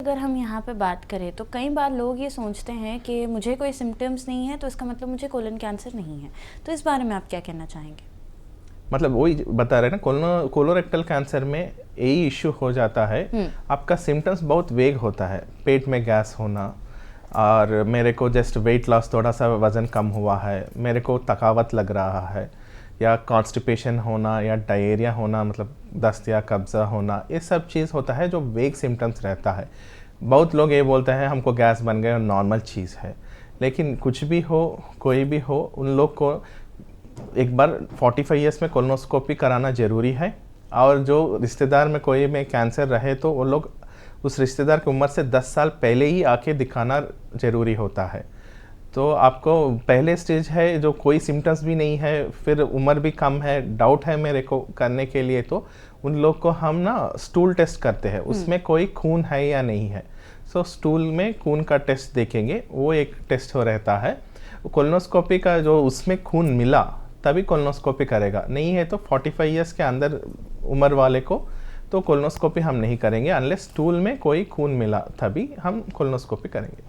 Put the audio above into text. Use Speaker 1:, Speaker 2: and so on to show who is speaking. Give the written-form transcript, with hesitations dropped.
Speaker 1: अगर हम यहाँ पे बात करें तो कई बार लोग ये सोचते हैं कि मुझे कोई सिम्टम्स नहीं है तो इसका मतलब मुझे कोलन कैंसर नहीं है, तो इस बारे में आप क्या कहना चाहेंगे?
Speaker 2: मतलब वही बता रहे हैं ना, कोलोरेक्टल कैंसर में यही इश्यू हो जाता है। आपका सिम्टम्स बहुत वेग होता है, पेट में गैस होना, और मेरे को जस्ट वेट लॉस, थोड़ा सा वज़न कम हुआ है, मेरे को थकावट लग रहा है, या कॉन्स्टिपेशन होना, या डायरिया होना, मतलब दस्त या कब्ज़ा होना, ये सब चीज़ होता है जो वेग सिम्टम्स रहता है। बहुत लोग ये बोलते हैं हमको गैस बन गए और नॉर्मल चीज़ है, लेकिन कुछ भी हो, कोई भी हो, उन लोग को एक बार 45 ईयर्स में कोलोनोस्कोपी कराना ज़रूरी है। और जो रिश्तेदार में कोई में कैंसर रहे तो वो लोग उस रिश्तेदार की उम्र से 10 साल पहले ही आके दिखाना ज़रूरी होता है। तो आपको पहले स्टेज है जो कोई सिम्टम्स भी नहीं है, फिर उम्र भी कम है, डाउट है मेरे को करने के लिए, तो उन लोग को हम ना स्टूल टेस्ट करते हैं, उसमें कोई खून है या नहीं है। सो स्टूल में खून का टेस्ट देखेंगे, वो एक टेस्ट हो रहता है। कोलोनोस्कोपी का जो उसमें खून मिला तभी कोलोनोस्कोपी करेगा, नहीं है तो 45 ईयर्स के अंदर उम्र वाले को तो कोलोनोस्कोपी हम नहीं करेंगे, अनलेस स्टूल में कोई खून मिला तभी हम कोलोनोस्कोपी करेंगे।